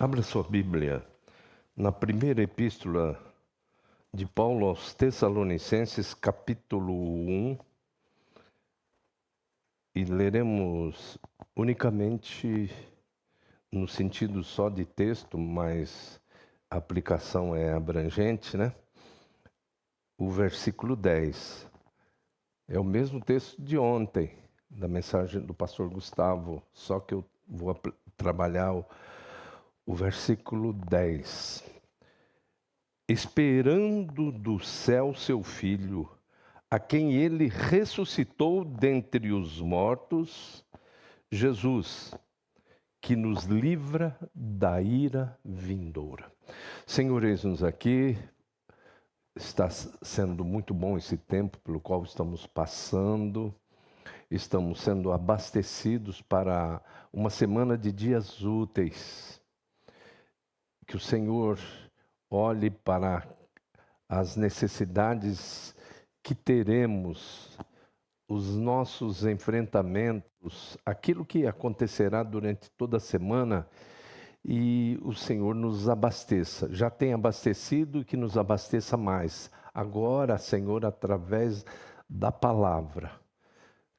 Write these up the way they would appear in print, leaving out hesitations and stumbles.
Abra sua Bíblia na primeira epístola de Paulo aos Tessalonicenses, capítulo 1, e leremos unicamente no sentido só de texto, mas a aplicação é abrangente, né? O versículo 10. É o mesmo texto de ontem, da mensagem do pastor Gustavo, só que eu vou trabalhar o versículo 10. Esperando do céu seu Filho, a quem ele ressuscitou dentre os mortos, Jesus, que nos livra da ira vindoura. Senhor, eis-nos aqui. Está sendo muito bom esse tempo pelo qual estamos passando. Estamos sendo abastecidos para uma semana de dias úteis. Que o Senhor olhe para as necessidades que teremos, os nossos enfrentamentos, aquilo que acontecerá durante toda a semana, e o Senhor nos abasteça. Já tem abastecido e que nos abasteça mais. Agora, Senhor, através da palavra,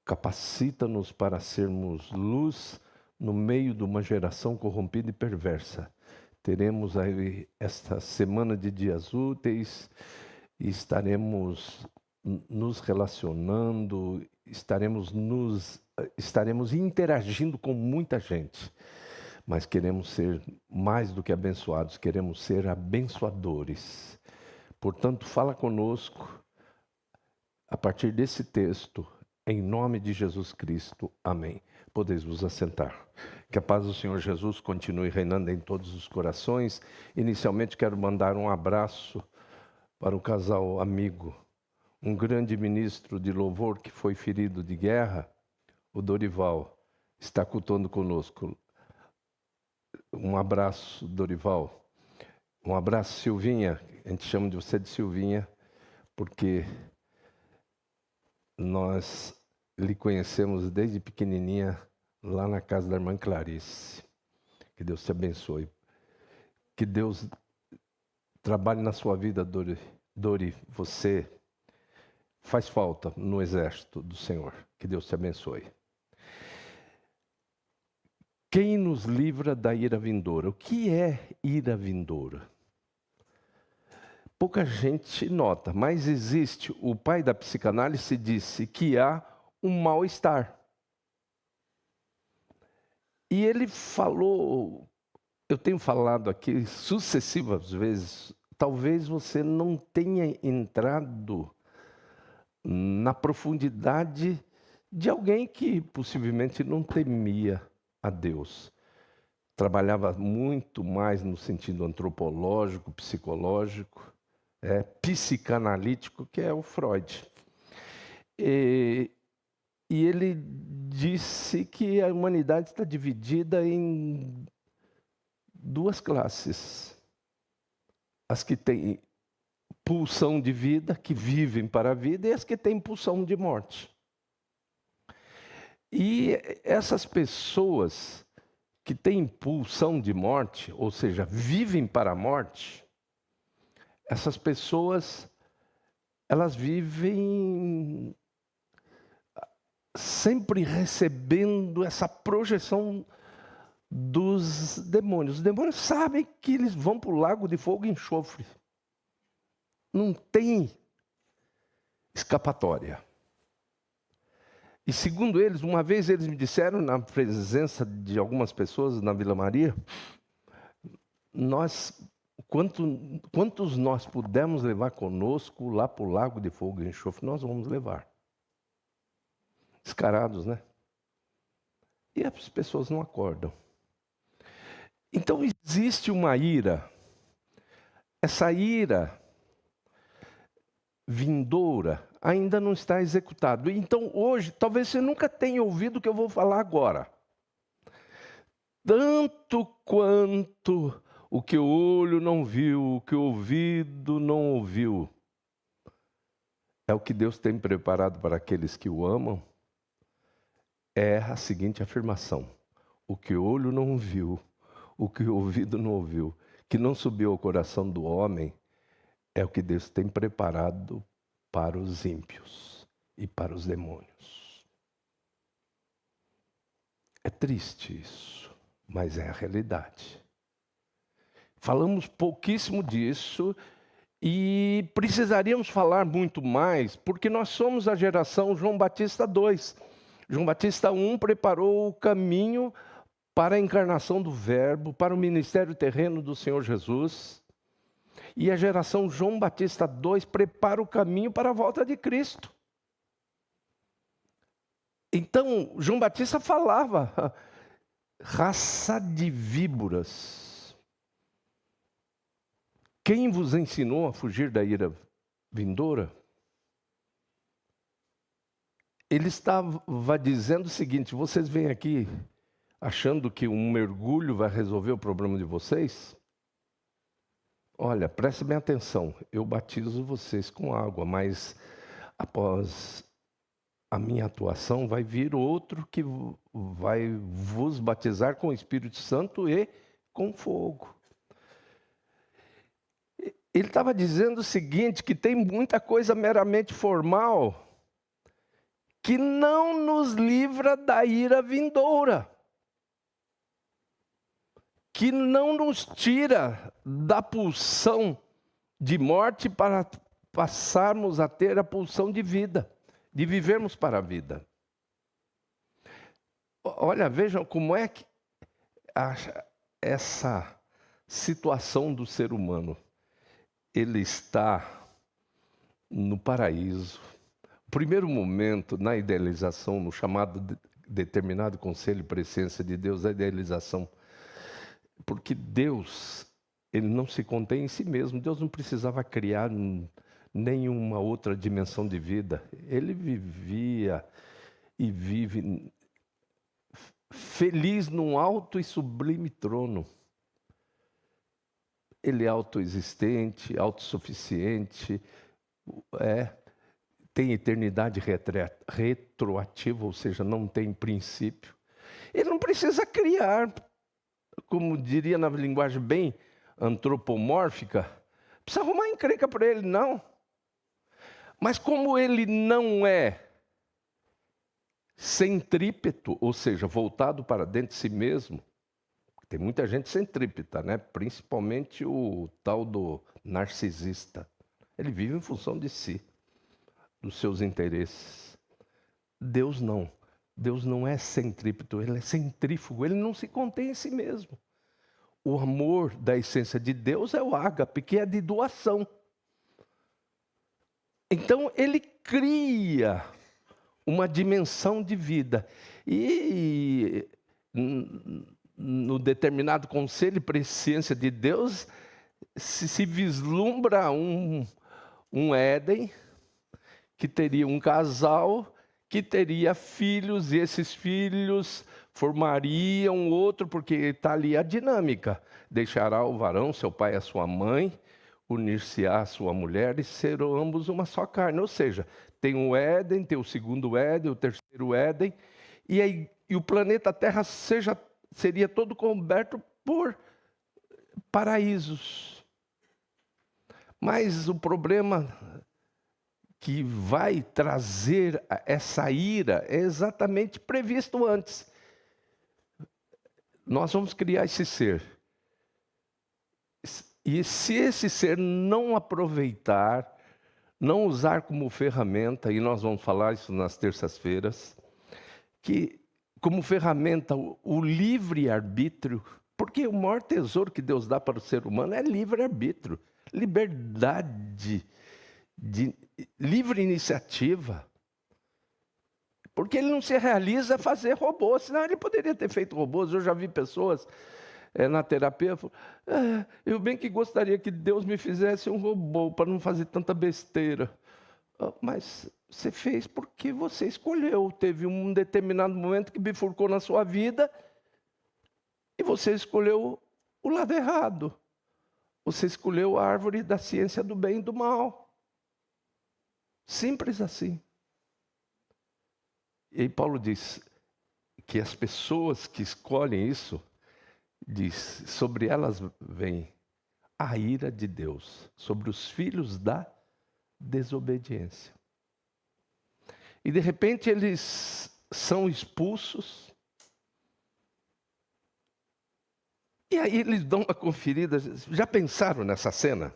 capacita-nos para sermos luz no meio de uma geração corrompida e perversa. Teremos aí esta semana de dias úteis e estaremos nos relacionando, estaremos interagindo com muita gente. Mas queremos ser mais do que abençoados, queremos ser abençoadores. Portanto, fala conosco a partir desse texto, em nome de Jesus Cristo. Amém. Podeis vos assentar. Que a paz do Senhor Jesus continue reinando em todos os corações. Inicialmente quero mandar um abraço para o casal amigo, um grande ministro de louvor que foi ferido de guerra, o Dorival, está cultuando conosco. Um abraço, Dorival. Um abraço, Silvinha. A gente chama de você de Silvinha, porque nós lhe conhecemos desde pequenininha, lá na casa da irmã Clarice. Que Deus te abençoe. Que Deus trabalhe na sua vida, Dori. Você faz falta no exército do Senhor. Que Deus te abençoe. Quem nos livra da ira vindoura? O que é ira vindoura? Pouca gente nota, mas existe. O pai da psicanálise disse que há um mal-estar. E ele falou, eu tenho falado aqui sucessivas vezes, talvez você não tenha entrado na profundidade de alguém que possivelmente não temia a Deus. Trabalhava muito mais no sentido antropológico, psicológico, psicanalítico, que é o Freud. E ele disse que a humanidade está dividida em duas classes. As que têm pulsão de vida, que vivem para a vida, e as que têm pulsão de morte. E essas pessoas que têm pulsão de morte, ou seja, vivem para a morte, essas pessoas, elas vivem sempre recebendo essa projeção dos demônios. Os demônios sabem que eles vão para o lago de fogo e enxofre. Não tem escapatória. E segundo eles, uma vez eles me disseram, na presença de algumas pessoas na Vila Maria, quantos nós pudermos levar conosco lá para o lago de fogo e enxofre, nós vamos levar. Descarados, né? E as pessoas não acordam. Então existe uma ira. Essa ira vindoura ainda não está executada. Então hoje, talvez você nunca tenha ouvido o que eu vou falar agora. Tanto quanto o que o olho não viu, o que o ouvido não ouviu, é o que Deus tem preparado para aqueles que o amam, é a seguinte afirmação: o que o olho não viu, o que o ouvido não ouviu, que não subiu ao coração do homem, é o que Deus tem preparado para os ímpios e para os demônios. É triste isso, mas é a realidade. Falamos pouquíssimo disso e precisaríamos falar muito mais, porque nós somos a geração João Batista II. João Batista I preparou o caminho para a encarnação do Verbo, para o ministério terreno do Senhor Jesus. E a geração João Batista II prepara o caminho para a volta de Cristo. Então, João Batista falava, raça de víboras, quem vos ensinou a fugir da ira vindoura? Ele estava dizendo o seguinte: vocês vêm aqui achando que um mergulho vai resolver o problema de vocês? Olha, prestem bem atenção, eu batizo vocês com água, mas após a minha atuação vai vir outro que vai vos batizar com o Espírito Santo e com fogo. Ele estava dizendo o seguinte, que tem muita coisa meramente formal que não nos livra da ira vindoura, que não nos tira da pulsão de morte para passarmos a ter a pulsão de vida, de vivermos para a vida. Olha, vejam como é que essa situação do ser humano, ele está no paraíso. Primeiro momento, na idealização, no chamado determinado conselho e presença de Deus, a idealização. Porque Deus, ele não se contém em si mesmo. Deus não precisava criar nenhuma outra dimensão de vida. Ele vivia e vive feliz num alto e sublime trono. Ele é autoexistente, autossuficiente, tem eternidade retroativa, ou seja, não tem princípio. Ele não precisa criar, como diria na linguagem bem antropomórfica, precisa arrumar encrenca para ele, não. Mas como ele não é centrípeto, ou seja, voltado para dentro de si mesmo, tem muita gente centrípeta, né? Principalmente o tal do narcisista. Ele vive em função de si, dos seus interesses. Deus não. Deus não é centrípeto, ele é centrífugo, ele não se contém em si mesmo. O amor da essência de Deus é o ágape, que é de doação. Então, ele cria uma dimensão de vida. E no determinado conselho e presciência de Deus, se vislumbra um Éden, que teria um casal, que teria filhos, e esses filhos formariam outro, porque está ali a dinâmica. Deixará o varão, seu pai e a sua mãe, unir-se-á a sua mulher, e serão ambos uma só carne. Ou seja, tem o Éden, tem o segundo Éden, o terceiro Éden, e o planeta Terra seria todo coberto por paraísos. Mas o problema que vai trazer essa ira é exatamente previsto antes. Nós vamos criar esse ser. E se esse ser não aproveitar, não usar como ferramenta, e nós vamos falar isso nas terças-feiras, que como ferramenta o livre-arbítrio, porque o maior tesouro que Deus dá para o ser humano é livre-arbítrio, liberdade, de livre iniciativa. Porque ele não se realiza fazer robôs, senão ele poderia ter feito robôs. Eu já vi pessoas na terapia, eu bem que gostaria que Deus me fizesse um robô para não fazer tanta besteira. Mas você fez porque você escolheu. Teve um determinado momento que bifurcou na sua vida e você escolheu o lado errado. Você escolheu a árvore da ciência do bem e do mal. Simples assim. E aí Paulo diz que as pessoas que escolhem isso diz: sobre elas vem a ira de Deus, sobre os filhos da desobediência. E de repente eles são expulsos. E aí eles dão uma conferida. Já pensaram nessa cena?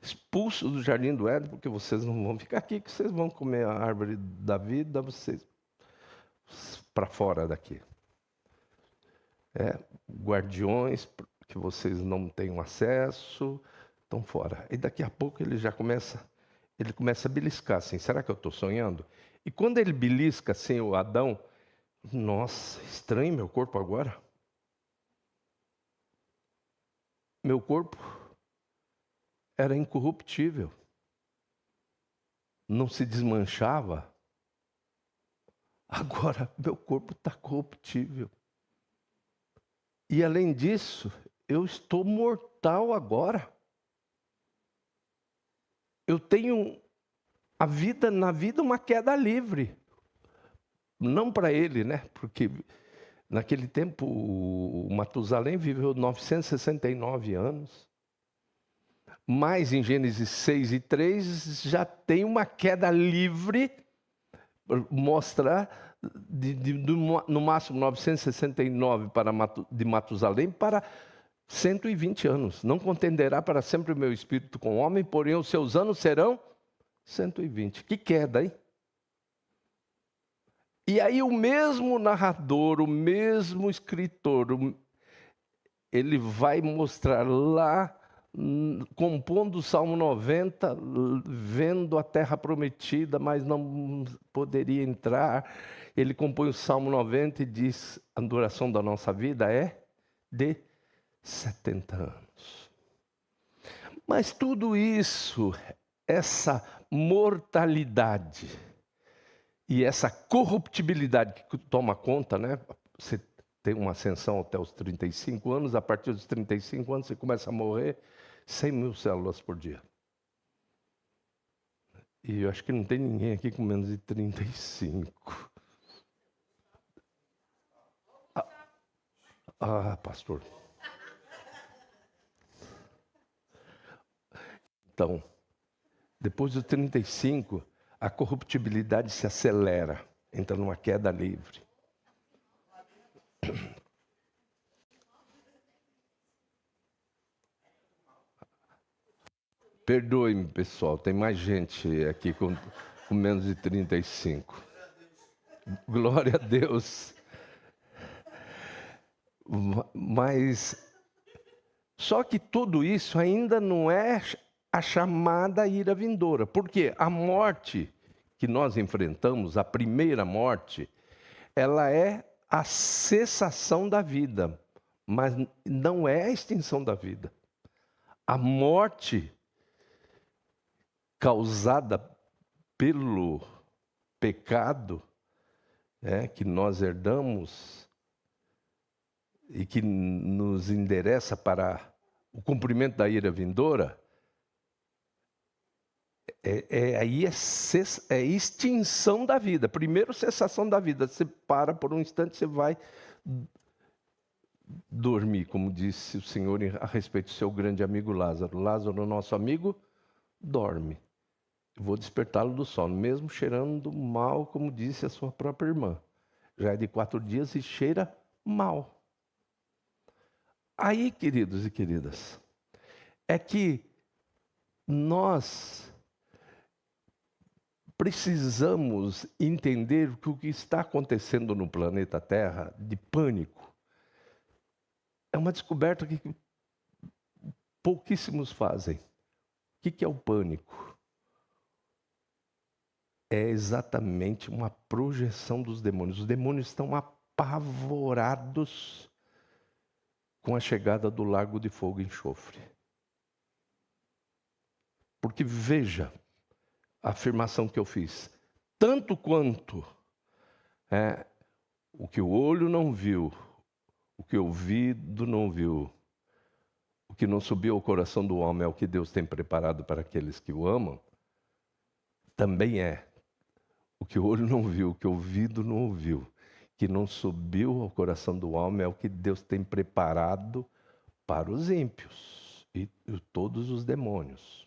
Expulsos do jardim do Éden, porque vocês não vão ficar aqui, que vocês vão comer a árvore da vida, vocês para fora daqui. Guardiões que vocês não têm acesso, estão fora. E daqui a pouco ele começa a beliscar assim, será que eu estou sonhando? E quando ele belisca assim o Adão, nossa, estranho meu corpo agora. Meu corpo era incorruptível, não se desmanchava. Agora meu corpo está corruptível. E além disso, eu estou mortal agora. Eu tenho na vida uma queda livre. Não para ele, né? Porque naquele tempo o Matusalém viveu 969 anos. Mas em Gênesis 6 e 3 já tem uma queda livre, mostra no máximo 969 de Matusalém para 120 anos. Não contenderá para sempre o meu espírito com o homem, porém os seus anos serão 120. Que queda, hein? E aí o mesmo narrador, o mesmo escritor, ele vai mostrar lá, compondo o Salmo 90, vendo a terra prometida, mas não poderia entrar. Ele compõe o Salmo 90 e diz: a duração da nossa vida é de 70 anos. Mas tudo isso, essa mortalidade e essa corruptibilidade que toma conta, né? Você tem uma ascensão até os 35 anos, a partir dos 35 anos você começa a morrer 100 mil células por dia. E eu acho que não tem ninguém aqui com menos de 35. Pastor. Então, depois dos 35, a corruptibilidade se acelera, entra numa queda livre. Perdoe-me, pessoal, tem mais gente aqui com menos de 35. Glória a Deus. Mas, só que tudo isso ainda não é a chamada ira vindoura. Porque a morte que nós enfrentamos, a primeira morte, ela é a cessação da vida, mas não é a extinção da vida. A morte causada pelo pecado, que nós herdamos e que nos endereça para o cumprimento da ira vindoura, aí é extinção da vida. Primeiro, cessação da vida. Você para por um instante, você vai dormir, como disse o Senhor a respeito do seu grande amigo Lázaro. Lázaro, nosso amigo, dorme. Eu vou despertá-lo do sono, mesmo cheirando mal, como disse a sua própria irmã. Já é de 4 dias e cheira mal. Aí, queridos e queridas, é que nós precisamos entender que o que está acontecendo no planeta Terra, de pânico, é uma descoberta que pouquíssimos fazem. O que é o pânico? É exatamente uma projeção dos demônios. Os demônios estão apavorados com a chegada do lago de fogo e enxofre. Porque veja a afirmação que eu fiz. Tanto quanto o que o olho não viu, o que o ouvido não viu, o que não subiu ao coração do homem é o que Deus tem preparado para aqueles que o amam, também é o que o olho não viu, o que o ouvido não ouviu, que não subiu ao coração do homem é o que Deus tem preparado para os ímpios e todos os demônios.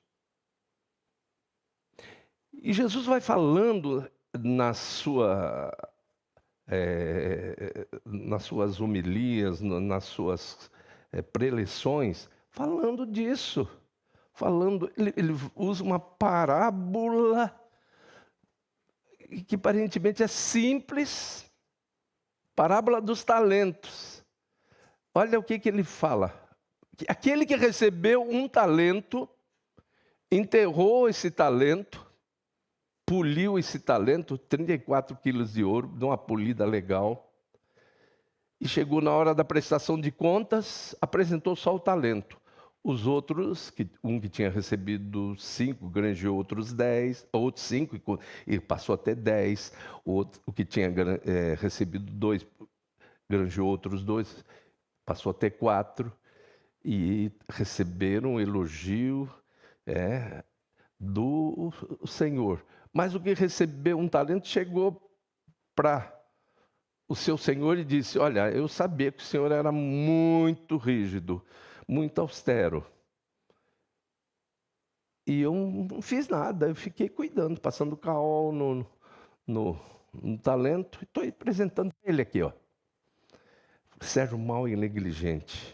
E Jesus vai falando nas suas homilias, nas suas preleções, falando disso. Ele usa uma parábola que aparentemente é simples, parábola dos talentos. Olha o que ele fala. Aquele que recebeu um talento, enterrou esse talento, poliu esse talento, 34 quilos de ouro, deu uma polida legal, e chegou na hora da prestação de contas, apresentou só o talento. Os outros, um que tinha recebido 5, granjeou outros 10, outros 5, e passou até 10. O que tinha recebido 2, granjeou outros 2, passou até 4. E receberam um elogio do Senhor. Mas o que recebeu um talento chegou para o seu senhor e disse: olha, eu sabia que o senhor era muito rígido, muito austero. E eu não fiz nada, eu fiquei cuidando, passando caol no talento. Estou apresentando ele aqui, ó. Servo mau e negligente.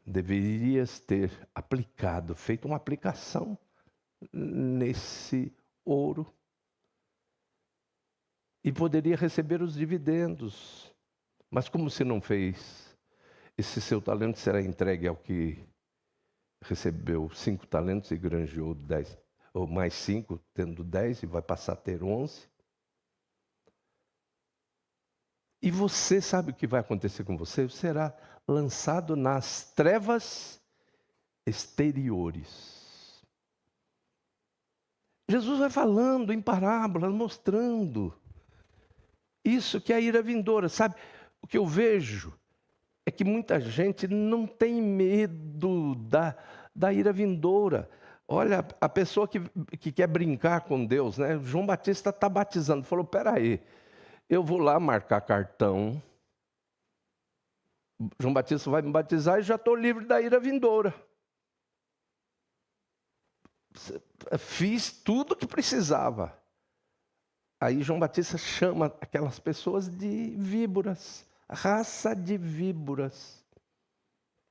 Deverias ter aplicado, feito uma aplicação nesse ouro. E poderia receber os dividendos. Mas como você não fez, esse seu talento será entregue ao que recebeu 5 talentos e granjeou 10, ou mais 5, tendo 10, e vai passar a ter 11. E você sabe o que vai acontecer com você? Você será lançado nas trevas exteriores. Jesus vai falando em parábolas, mostrando isso que é a ira vindoura. Sabe, o que eu vejo é que muita gente não tem medo da ira vindoura. Olha, a pessoa que quer brincar com Deus, né? João Batista está batizando, falou, peraí, eu vou lá marcar cartão, João Batista vai me batizar e já estou livre da ira vindoura. Fiz tudo o que precisava. Aí João Batista chama aquelas pessoas de víboras, raça de víboras.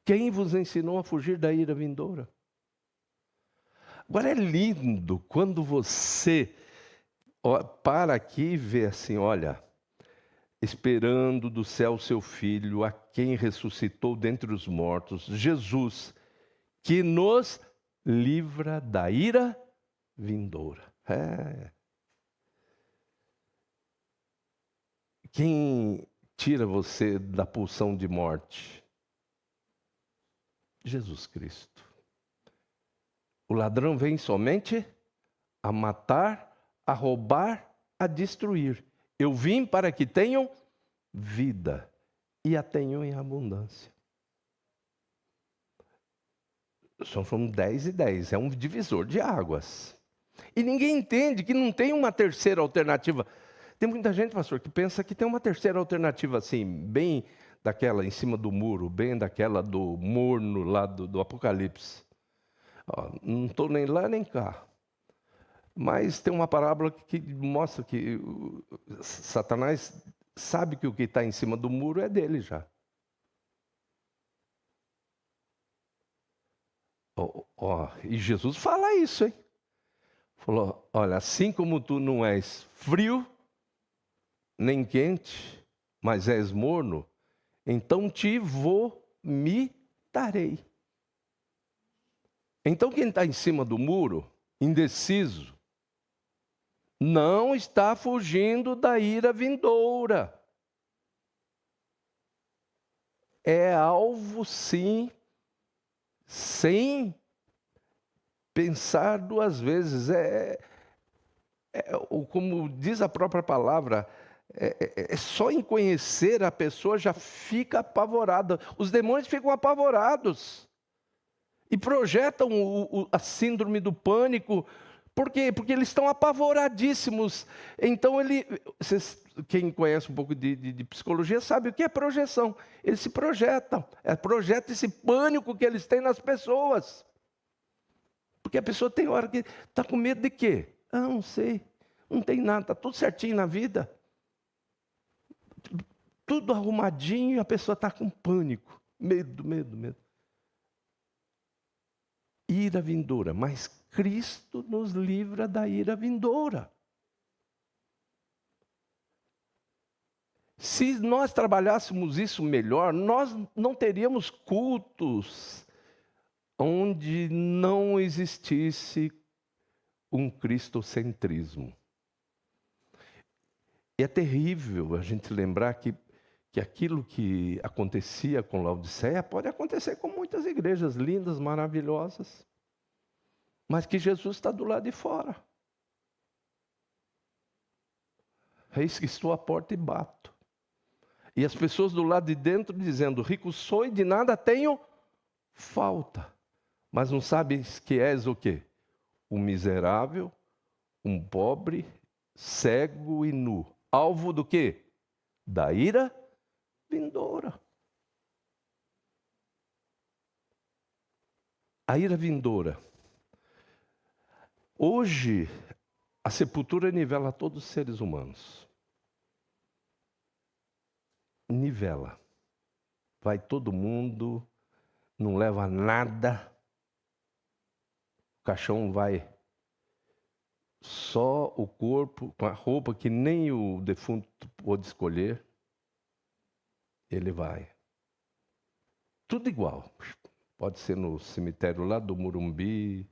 Quem vos ensinou a fugir da ira vindoura? Agora é lindo quando você para aqui e vê assim, olha, esperando do céu seu Filho, a quem ressuscitou dentre os mortos, Jesus, que nos livra da ira vindoura. Quem tira você da pulsão de morte? Jesus Cristo. O ladrão vem somente a matar, a roubar, a destruir. Eu vim para que tenham vida e a tenham em abundância. São 10 e 10, é um divisor de águas. E ninguém entende que não tem uma terceira alternativa. Tem muita gente, pastor, que pensa que tem uma terceira alternativa assim, bem daquela em cima do muro, bem daquela do morno lá do Apocalipse. Não estou nem lá nem cá. Mas tem uma parábola que mostra que Satanás sabe que o que está em cima do muro é dele já. E Jesus fala isso, hein? Falou, olha, assim como tu não és frio, nem quente, mas és morno, então te vomitarei. Então quem está em cima do muro, indeciso, não está fugindo da ira vindoura. É alvo, sim, sem pensar duas vezes. Como diz a própria palavra, só em conhecer a pessoa já fica apavorada. Os demônios ficam apavorados e projetam a síndrome do pânico Por quê? Porque eles estão apavoradíssimos. Então, quem conhece um pouco de psicologia sabe o que é projeção. Eles se projetam. Projeta esse pânico que eles têm nas pessoas. Porque a pessoa tem hora que está com medo de quê? Ah, não sei. Não tem nada, está tudo certinho na vida. Tudo arrumadinho e a pessoa está com pânico. Medo, medo, medo. Ira vindoura, mas Cristo nos livra da ira vindoura. Se nós trabalhássemos isso melhor, nós não teríamos cultos onde não existisse um cristocentrismo. E é terrível a gente lembrar que aquilo que acontecia com Laodiceia pode acontecer com muitas igrejas lindas, maravilhosas, mas que Jesus está do lado de fora. Eis que estou à porta e bato. E as pessoas do lado de dentro dizendo, rico sou e de nada tenho falta. Mas não sabes que és o quê? Um miserável, um pobre, cego e nu. Alvo do quê? Da ira vindoura. A ira vindoura. Hoje, a sepultura nivela todos os seres humanos. Nivela. Vai todo mundo, não leva nada. O caixão vai só o corpo, com a roupa que nem o defunto pôde escolher. Ele vai. Tudo igual. Pode ser no cemitério lá do Morumbi,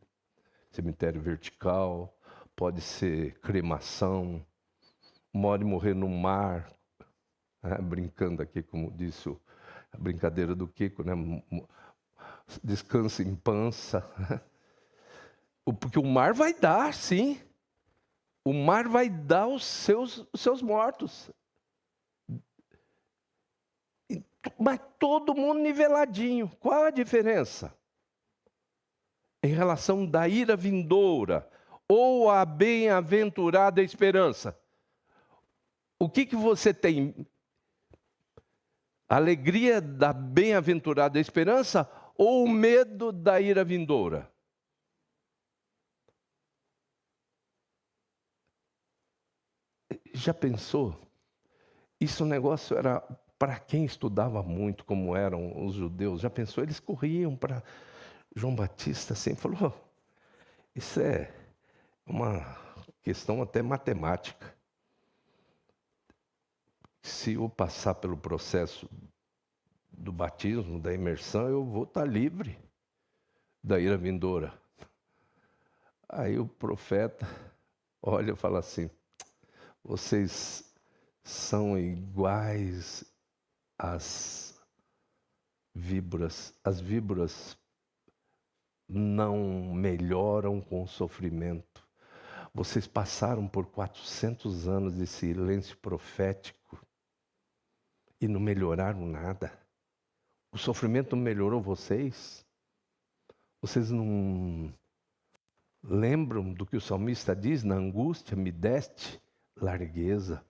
cemitério vertical, pode ser cremação, pode morrer no mar, né? Brincando aqui, como disse a brincadeira do Kiko, né? Descansa em pança. Porque o mar vai dar, sim. O mar vai dar os seus mortos. Mas todo mundo niveladinho. Qual a diferença? Em relação da ira vindoura ou a bem-aventurada esperança. O que você tem? Alegria da bem-aventurada esperança ou o medo da ira vindoura? Já pensou? Isso negócio era para quem estudava muito, como eram os judeus. Já pensou? Eles corriam para João Batista assim, falou, isso é uma questão até matemática. Se eu passar pelo processo do batismo, da imersão, eu vou estar livre da ira vindoura. Aí o profeta olha e fala assim, vocês são iguais às víboras. As víboras não melhoram com o sofrimento. Vocês passaram por 400 anos de silêncio profético e não melhoraram nada. O sofrimento não melhorou vocês? Vocês não lembram do que o salmista diz? Na angústia me deste largueza.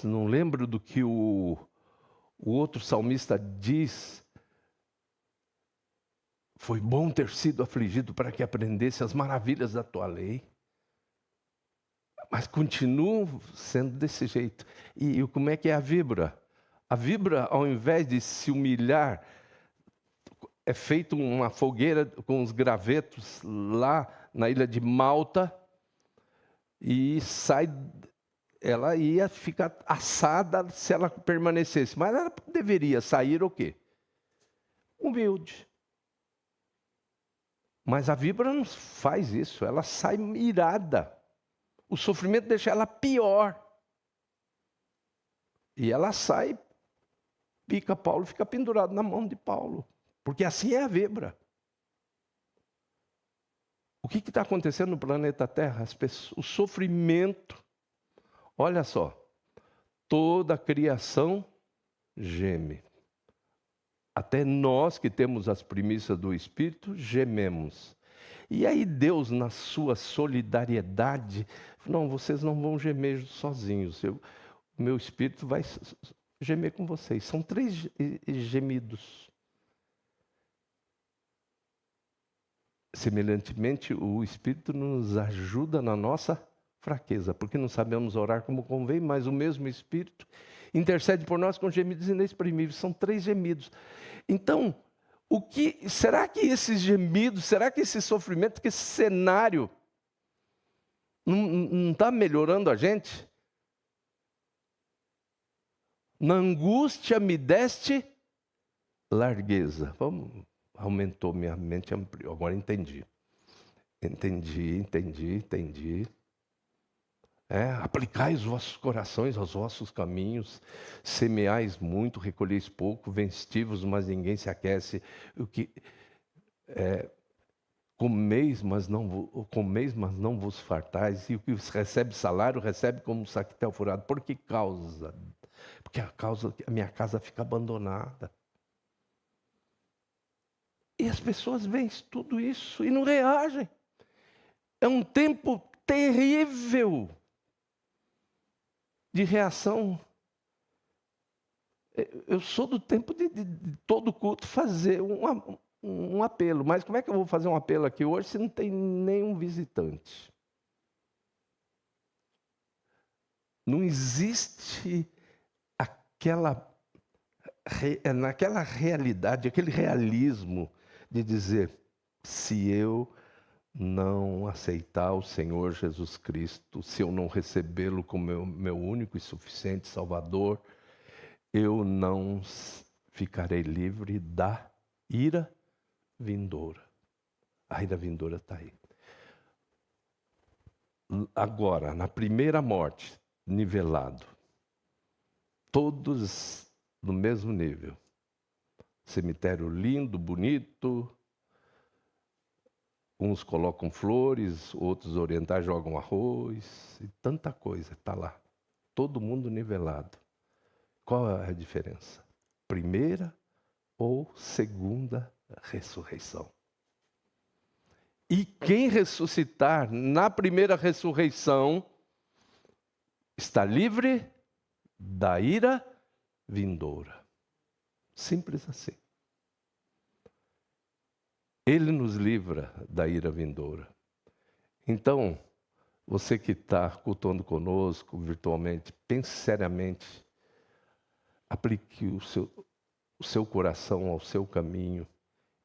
Não lembro do que o outro salmista diz? Foi bom ter sido afligido para que aprendesse as maravilhas da tua lei. Mas continuo sendo desse jeito. E como é que é a víbora? A víbora, ao invés de se humilhar, é feito uma fogueira com os gravetos lá na ilha de Malta e sai. Ela ia ficar assada se ela permanecesse. Mas ela deveria sair o quê? Humilde. Mas a víbora não faz isso. Ela sai irada. O sofrimento deixa ela pior. E ela sai, pica Paulo, fica pendurado na mão de Paulo. Porque assim é a víbora. O que está acontecendo no planeta Terra? O sofrimento. Olha só, toda a criação geme. Até nós que temos as primícias do Espírito, gememos. E aí Deus, na sua solidariedade, não, vocês não vão gemer sozinhos. O meu espírito vai gemer com vocês. São 3 gemidos. Semelhantemente, o Espírito nos ajuda na nossa fraqueza, porque não sabemos orar como convém, mas o mesmo Espírito intercede por nós com gemidos inexprimíveis. São 3 gemidos. Então, será que esses gemidos, será que esse sofrimento, que esse cenário não está melhorando a gente? Na angústia me deste largueza. Aumentou minha mente, ampliou. Agora entendi. Entendi. Aplicai os vossos corações aos vossos caminhos, semeais muito, recolheis pouco, vencei-vos, mas ninguém se aquece. Comeis, mas não vos fartais, e o que recebe salário, recebe como um saquetel furado. Por que causa? Porque a minha casa fica abandonada. E as pessoas veem tudo isso e não reagem. É um tempo terrível de reação. Eu sou do tempo de todo culto fazer um apelo. Mas como é que eu vou fazer um apelo aqui hoje se não tem nenhum visitante? Não existe naquela realidade, aquele realismo de dizer, se eu não aceitar o Senhor Jesus Cristo, se eu não recebê-lo como meu único e suficiente Salvador, eu não ficarei livre da ira vindoura. A ira vindoura está aí. Agora, na primeira morte, nivelado, todos no mesmo nível. Cemitério lindo, bonito. Uns colocam flores, outros orientais jogam arroz. E tanta coisa está lá. Todo mundo nivelado. Qual é a diferença? Primeira ou segunda ressurreição? E quem ressuscitar na primeira ressurreição está livre da ira vindoura. Simples assim. Ele nos livra da ira vindoura. Então, você que está cultuando conosco virtualmente, pense seriamente, aplique o seu coração ao seu caminho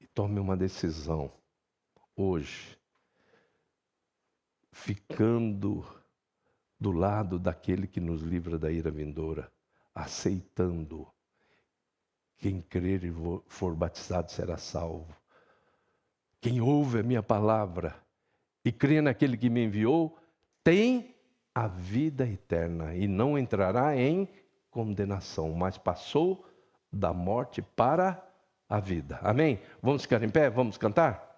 e tome uma decisão hoje, ficando do lado daquele que nos livra da ira vindoura, aceitando. Quem crer e for batizado será salvo. Quem ouve a minha palavra e crê naquele que me enviou, tem a vida eterna e não entrará em condenação, mas passou da morte para a vida. Amém? Vamos ficar em pé? Vamos cantar?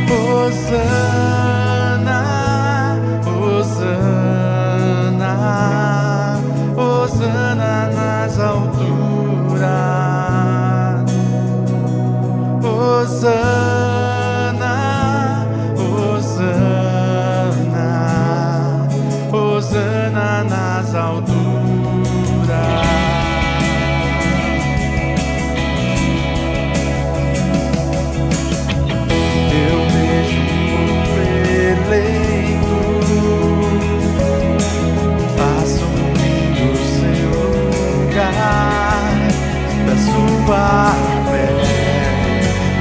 Hosana. viva fé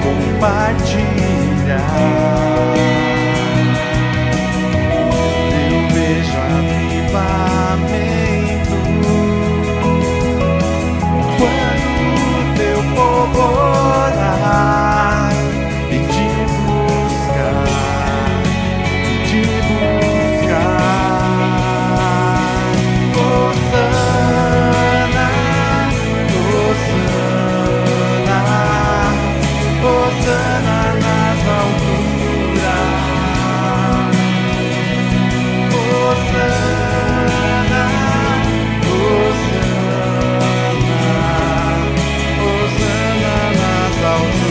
compartilhar. Eu vejo avivamento quando o teu povo orar e te buscar, te buscar. Hosana, Hosana, Hosana nas alturas. Hosana, Hosana, Hosana nas alturas.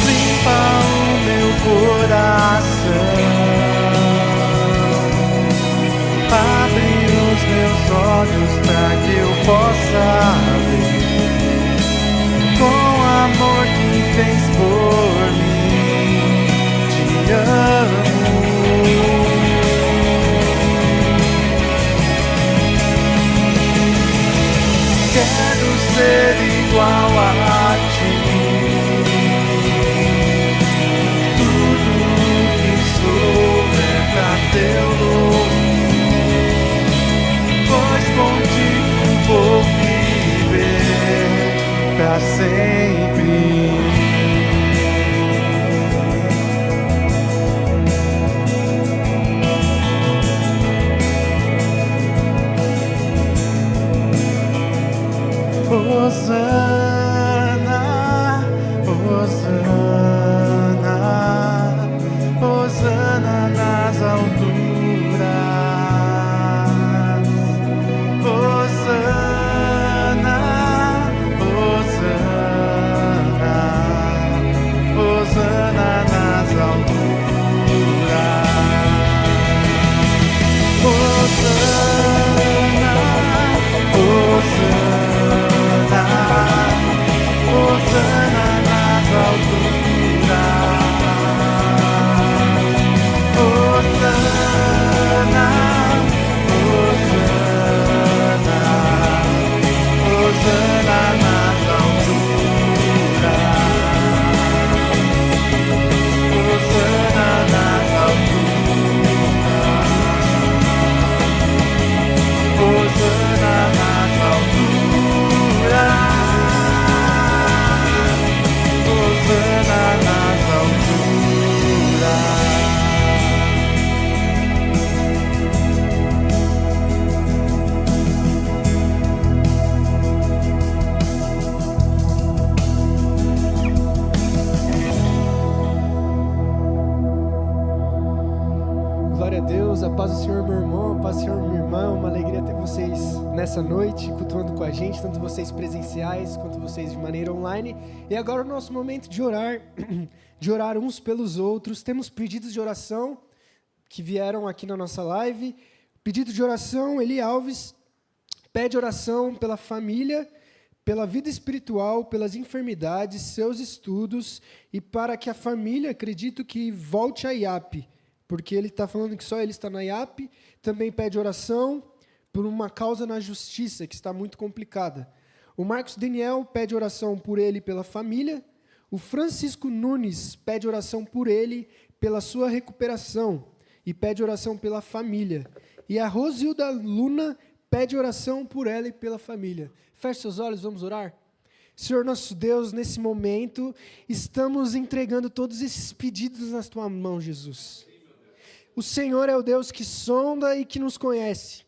Limpa o meu coração, abre os meus olhos para que eu possa ver com o amor que fez por mim. Te amo. Quero ser igual a ti. Tudo que sou é pra teu nome, pois contigo vou viver pra sempre. Hosana, Hosana, Hosana nas alturas. Hosana, Hosana, Hosana nas alturas. Hosana, Hosana, Hosana nas alturas. Hosana, Hosana, Hosana nas alturas. Hosana nas alturas. Hosana nas alturas. Hosana nas alturas. Glória a Deus, a paz do Senhor, meu irmão, a paz do Senhor, minha irmã. Uma alegria ter vocês nessa noite, cultuando com a gente, tanto vocês presenciais quanto vocês de maneira online. E agora é o nosso momento de orar, de orar uns pelos outros. Temos pedidos de oração que vieram aqui na nossa live. Pedido de oração, Eli Alves pede oração pela família, pela vida espiritual, pelas enfermidades, seus estudos e para que a família, acredito que volte à IAP, porque ele está falando que só ele está na IAP. Também pede oração por uma causa na justiça que está muito complicada. O Marcos Daniel pede oração por ele e pela família. O Francisco Nunes pede oração por ele, pela sua recuperação, e pede oração pela família. E a Rosilda Luna pede oração por ela e pela família. Feche seus olhos, vamos orar? Senhor nosso Deus, nesse momento, estamos entregando todos esses pedidos nas tua mão, Jesus. O Senhor é o Deus que sonda e que nos conhece.